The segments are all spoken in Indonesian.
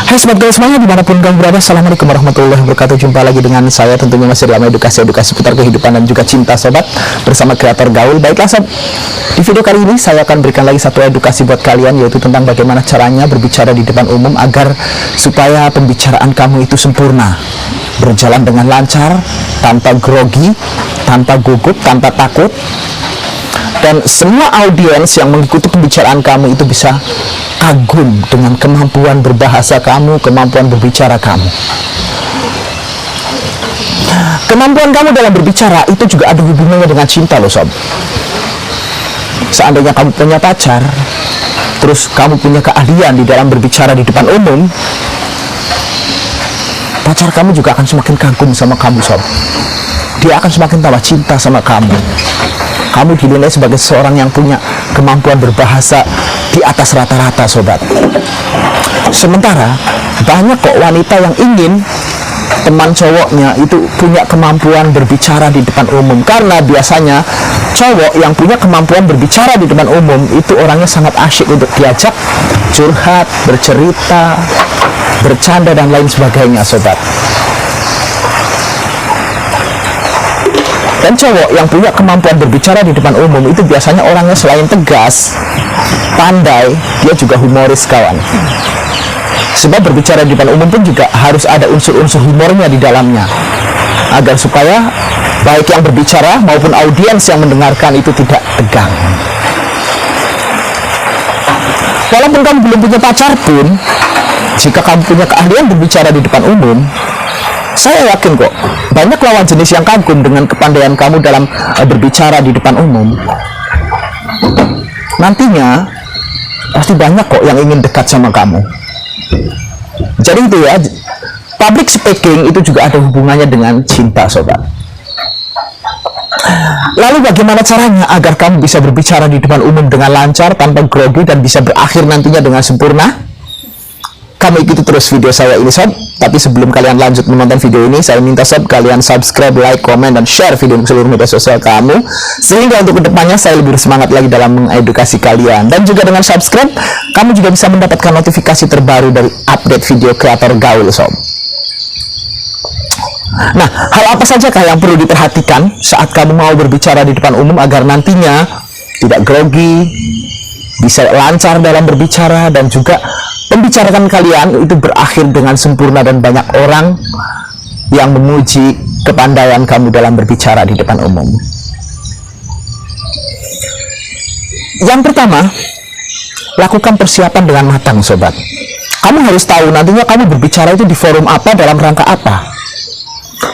Hai sobat gaul semuanya dimanapun kamu berada, assalamualaikum warahmatullahi wabarakatuh. Jumpa lagi dengan saya tentunya masih dalam edukasi seputar kehidupan dan juga cinta sobat, bersama kreator gaul. Baiklah sob, di video kali ini saya akan berikan lagi satu edukasi buat kalian, yaitu tentang bagaimana caranya berbicara di depan umum agar supaya pembicaraan kamu itu sempurna, berjalan dengan lancar, tanpa grogi, tanpa gugup, tanpa takut, dan semua audiens yang mengikuti pembicaraan kamu itu bisa kagum dengan kemampuan berbahasa kamu, kemampuan berbicara kamu. Kemampuan kamu dalam berbicara itu juga ada hubungannya dengan cinta loh sob. Seandainya kamu punya pacar, terus kamu punya keahlian di dalam berbicara di depan umum, pacar kamu juga akan semakin kagum sama kamu sob. Dia akan semakin tambah cinta sama kamu. Kamu dinilai sebagai seorang yang punya kemampuan berbahasa di atas rata-rata sobat. Sementara banyak kok wanita yang ingin teman cowoknya itu punya kemampuan berbicara di depan umum, karena biasanya cowok yang punya kemampuan berbicara di depan umum itu orangnya sangat asyik untuk diajak curhat, bercerita, bercanda dan lain sebagainya sobat. Dan cowok yang punya kemampuan berbicara di depan umum itu biasanya orangnya selain tegas, pandai, dia juga humoris kawan. Sebab berbicara di depan umum pun juga harus ada unsur-unsur humornya di dalamnya, agar supaya baik yang berbicara maupun audiens yang mendengarkan itu tidak tegang. Walaupun kamu belum punya pacar pun, jika kamu punya keahlian berbicara di depan umum, saya yakin kok banyak lawan jenis yang kagum dengan kepandaian kamu dalam berbicara di depan umum. Nantinya pasti banyak kok yang ingin dekat sama kamu. Jadi itu ya, public speaking itu juga ada hubungannya dengan cinta sobat. Lalu bagaimana caranya agar kamu bisa berbicara di depan umum dengan lancar, tanpa grogi, dan bisa berakhir nantinya dengan sempurna? Kamu ikuti terus video saya ini sob. Tapi sebelum kalian lanjut menonton video ini, saya minta sob kalian subscribe, like, komen, dan share video ke seluruh media sosial kamu, sehingga untuk kedepannya saya lebih semangat lagi dalam mengedukasi kalian. Dan juga dengan subscribe, kamu juga bisa mendapatkan notifikasi terbaru dari update video kreator gaul sob. Nah, hal apa sajakah yang perlu diperhatikan saat kamu mau berbicara di depan umum agar nantinya tidak grogi, bisa lancar dalam berbicara, dan juga pembicaraan kalian itu berakhir dengan sempurna dan banyak orang yang memuji kepandaian kamu dalam berbicara di depan umum. Yang pertama, lakukan persiapan dengan matang sobat. Kamu harus tahu nantinya kamu berbicara itu di forum apa, dalam rangka apa.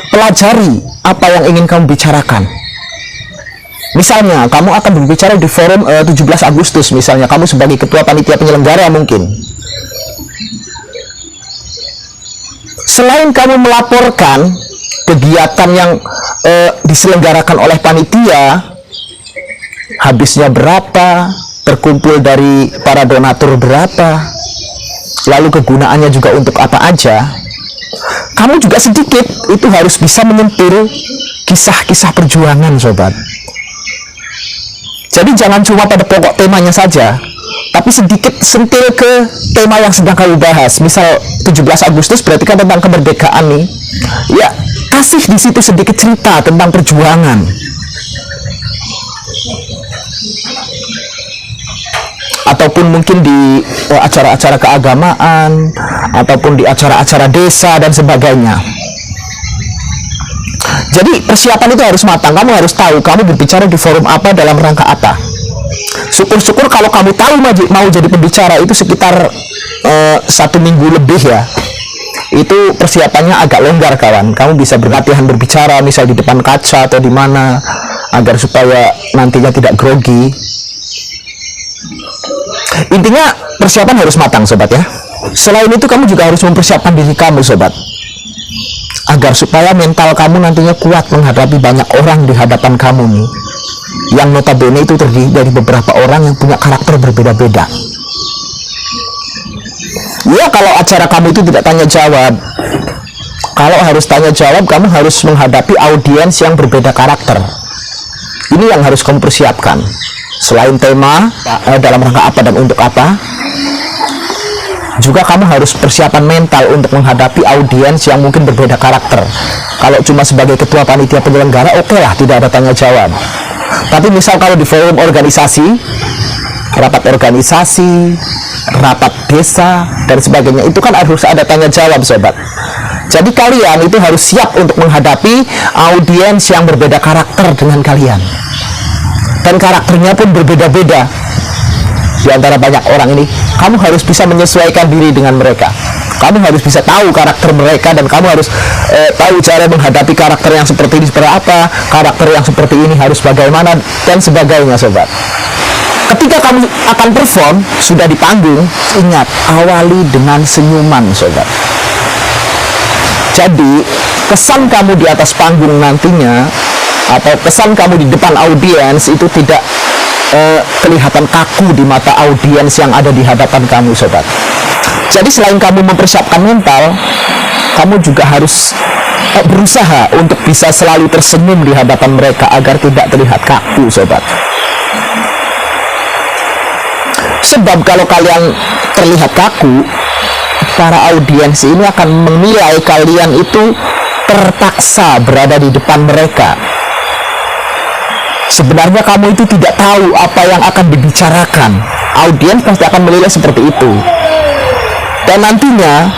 Pelajari apa yang ingin kamu bicarakan. Misalnya kamu akan berbicara di forum 17 Agustus, misalnya kamu sebagai ketua panitia penyelenggara mungkin. Selain kamu melaporkan kegiatan yang diselenggarakan oleh panitia, habisnya berapa, terkumpul dari para donatur berapa, lalu kegunaannya juga untuk apa aja, kamu juga sedikit itu harus bisa menyentuh kisah-kisah perjuangan sobat. Jadi jangan cuma pada pokok temanya saja, tapi sedikit sentil ke tema yang sedang kamu bahas. Misal 17 Agustus berarti kan tentang kemerdekaan nih. Ya, kasih di situ sedikit cerita tentang perjuangan. Ataupun mungkin di acara-acara keagamaan, ataupun di acara-acara desa dan sebagainya. Jadi persiapan itu harus matang. Kamu harus tahu kamu berbicara di forum apa, dalam rangka apa. Syukur-syukur kalau kamu tahu mau jadi pembicara itu sekitar 1 minggu lebih ya. Itu persiapannya agak longgar kawan. Kamu bisa berlatihan berbicara misal di depan kaca atau di mana, agar supaya nantinya tidak grogi. Intinya persiapan harus matang sobat ya. Selain itu kamu juga harus mempersiapkan diri kamu sobat, agar supaya mental kamu nantinya kuat menghadapi banyak orang di hadapan kamu nih, yang notabene itu terdiri dari beberapa orang yang punya karakter berbeda-beda. Ya, kalau acara kamu itu tidak tanya jawab, kalau harus tanya jawab, kamu harus menghadapi audiens yang berbeda karakter. Ini yang harus kamu persiapkan. Selain tema, dalam rangka apa dan untuk apa, Juga kamu harus persiapan mental untuk menghadapi audiens yang mungkin berbeda karakter. Kalau cuma sebagai ketua panitia penyelenggara, oke lah, tidak ada tanya jawab. Tapi misal kalau di forum organisasi, rapat organisasi, rapat desa, dan sebagainya, itu kan harus ada tanya jawab, sobat. Jadi kalian itu harus siap untuk menghadapi audiens yang berbeda karakter dengan kalian. Dan karakternya pun berbeda-beda. Di antara banyak orang ini, kamu harus bisa menyesuaikan diri dengan mereka. Kamu harus bisa tahu karakter mereka, dan kamu harus tahu cara menghadapi karakter yang seperti ini seperti apa, karakter yang seperti ini harus bagaimana, dan sebagainya, sobat. Ketika kamu akan perform, sudah di panggung, ingat, awali dengan senyuman, sobat. Jadi, kesan kamu di atas panggung nantinya, atau kesan kamu di depan audiens itu tidak kelihatan kaku di mata audiens yang ada di hadapan kamu, sobat. Jadi selain kamu mempersiapkan mental, kamu juga harus berusaha untuk bisa selalu tersenyum di hadapan mereka agar tidak terlihat kaku, sobat. Sebab kalau kalian terlihat kaku, para audiens ini akan menilai kalian itu terpaksa berada di depan mereka. Sebenarnya kamu itu tidak tahu apa yang akan dibicarakan. Audiens pasti akan menilai seperti itu. Dan nantinya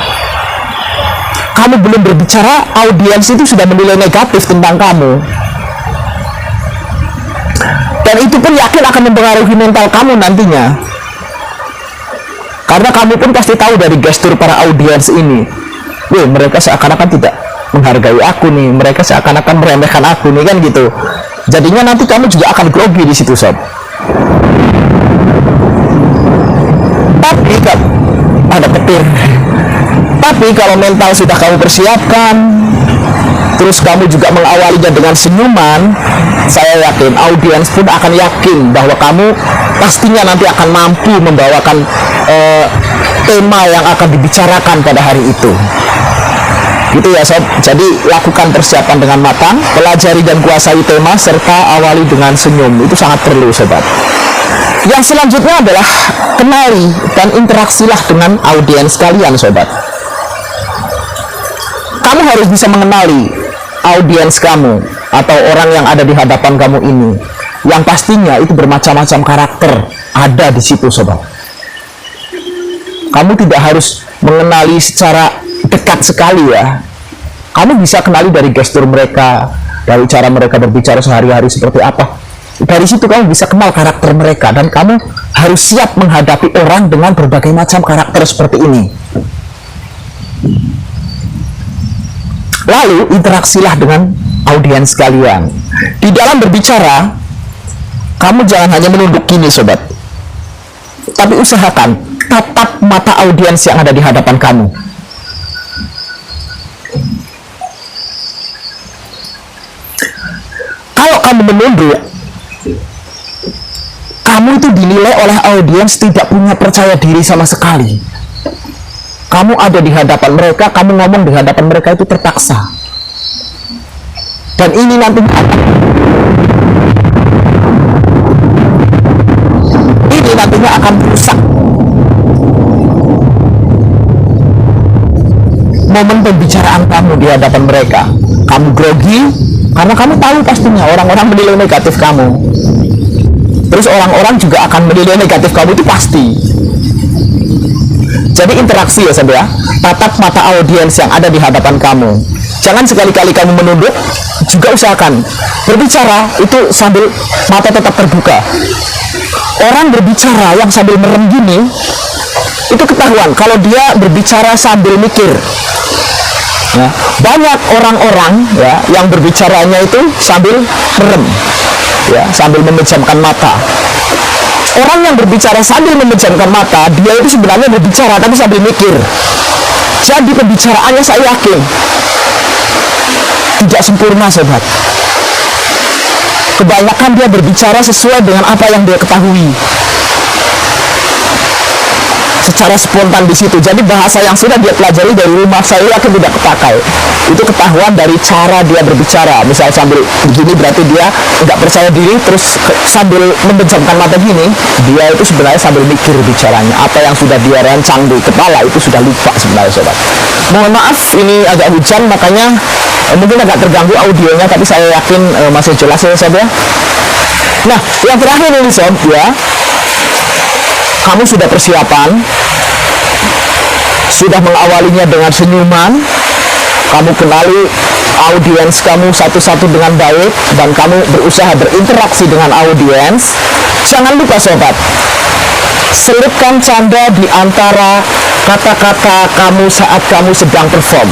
kamu belum berbicara, audiens itu sudah menilai negatif tentang kamu. Dan itu pun yakin akan mempengaruhi mental kamu nantinya. Karena kamu pun pasti tahu dari gestur para audiens ini, wih, mereka seakan-akan tidak menghargai aku nih, mereka seakan-akan meremehkan aku nih, kan gitu. Jadinya nanti kamu juga akan grogi di situ, sob. Tapi ada petir. Tapi kalau mental sudah kamu persiapkan, terus kamu juga mengawalinya dengan senyuman, saya yakin audiens pun akan yakin bahwa kamu pastinya nanti akan mampu membawakan tema yang akan dibicarakan pada hari itu. Gitu ya, sob. Jadi lakukan persiapan dengan matang, pelajari dan kuasai tema, serta awali dengan senyum. Itu sangat perlu, sobat. Yang selanjutnya adalah kenali dan interaksilah dengan audiens kalian, sobat. Kamu harus bisa mengenali audiens kamu atau orang yang ada di hadapan kamu ini, yang pastinya itu bermacam-macam karakter ada di situ, sobat. Kamu tidak harus mengenali secara dekat sekali ya. Kamu bisa kenali dari gestur mereka, dari cara mereka berbicara sehari-hari seperti apa. Dari situ kamu bisa kenal karakter mereka, dan kamu harus siap menghadapi orang dengan berbagai macam karakter seperti ini. Lalu interaksilah dengan audiens kalian. Di dalam berbicara, kamu jangan hanya menunduk gini, sobat, tapi usahakan tatap mata audiens yang ada di hadapan kamu. Kalau kamu menunduk, kamu itu dinilai oleh audiens tidak punya percaya diri sama sekali. Kamu ada di hadapan mereka, kamu ngomong di hadapan mereka itu terpaksa. Dan ini nanti nantinya akan merusak momen pembicaraan kamu di hadapan mereka. Kamu grogi karena kamu tahu pastinya orang-orang menilai negatif kamu. Terus orang-orang juga akan menilai negatif kamu, itu pasti. Jadi interaksi ya, sobat ya. Tatap mata audiens yang ada di hadapan kamu. Jangan sekali-kali kamu menunduk. Juga usahakan berbicara itu sambil mata tetap terbuka. Orang berbicara yang sambil merem gini, itu ketahuan kalau dia berbicara sambil mikir. Ya, banyak orang-orang ya yang berbicaranya itu sambil merem, ya, sambil memejamkan mata. Orang yang berbicara sambil memejamkan mata, dia itu sebenarnya berbicara tapi sambil mikir. Jadi pembicaraannya saya yakin tidak sempurna, sobat. Kebanyakan dia berbicara sesuai dengan apa yang dia ketahui. secara spontan di situ. Jadi bahasa yang sudah dia pelajari dari rumah, saya yakin tidak kepakai. Itu ketahuan dari cara dia berbicara. Misal sambil begini berarti dia nggak percaya diri, terus sambil memejamkan mata gini, dia itu sebenarnya sambil mikir bicaranya. Apa yang sudah dia rancang di kepala itu sudah lupa sebenarnya, sobat. Mohon maaf, ini agak hujan, makanya mungkin agak terganggu audionya, tapi saya yakin masih jelas ya, sobat. Nah, yang terakhir ini, sob, ya, kamu sudah persiapan, sudah mengawalinya dengan senyuman, kamu kenali audiens kamu satu-satu dengan baik, dan kamu berusaha berinteraksi dengan audiens. Jangan lupa, sobat, selipkan canda di antara kata-kata kamu saat kamu sedang perform.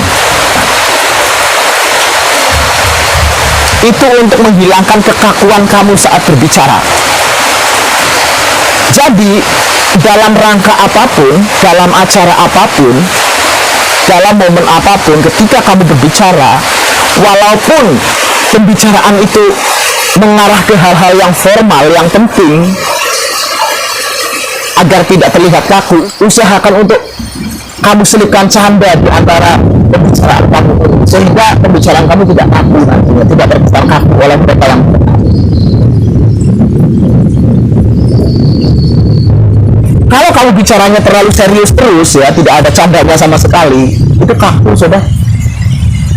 Itu untuk menghilangkan kekakuan kamu saat berbicara. Jadi, dalam rangka apapun, dalam acara apapun, dalam momen apapun, ketika kamu berbicara, walaupun pembicaraan itu mengarah ke hal-hal yang formal, yang penting, agar tidak terlihat kaku, usahakan untuk kamu selipkan canda di antara pembicaraan kamu, sehingga pembicaraan kamu tidak kaku nantinya, tidak terkesan kaku oleh mereka yang mendengar. Kalau kamu bicaranya terlalu serius terus, ya, tidak ada candanya sama sekali, itu kaku, sudah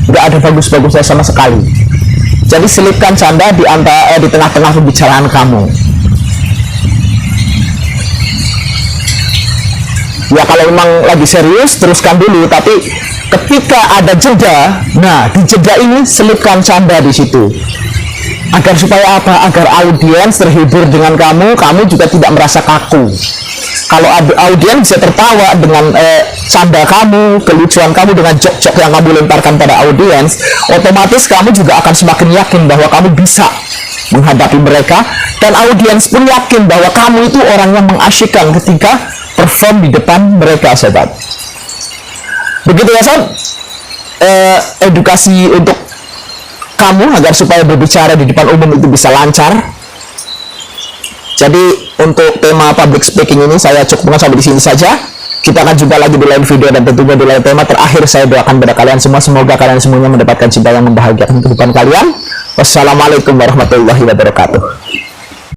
tidak ada bagus-bagusnya sama sekali. Jadi selipkan canda di tengah-tengah pembicaraan kamu. Ya, kalau memang lagi serius, teruskan dulu. Tapi ketika ada jeda, nah di jeda ini selipkan canda di situ. Agar supaya apa? Agar audiens terhibur dengan kamu, kamu juga tidak merasa kaku. Kalau audiens bisa tertawa dengan canda kamu, kelucuan kamu, dengan jok-jok yang kamu lemparkan pada audiens, otomatis kamu juga akan semakin yakin bahwa kamu bisa menghadapi mereka, dan audiens pun yakin bahwa kamu itu orang yang mengasyikkan ketika perform di depan mereka, sobat. Begitu ya, sob, edukasi untuk kamu agar supaya berbicara di depan umum itu bisa lancar. Jadi untuk tema public speaking ini saya cukupkan sampai di sini saja. Kita akan jumpa lagi di lain video, dan tentunya di lain tema. Terakhir saya doakan pada kalian semua, semoga kalian semuanya mendapatkan cinta yang membahagiakan kehidupan kalian. Wassalamualaikum warahmatullahi wabarakatuh.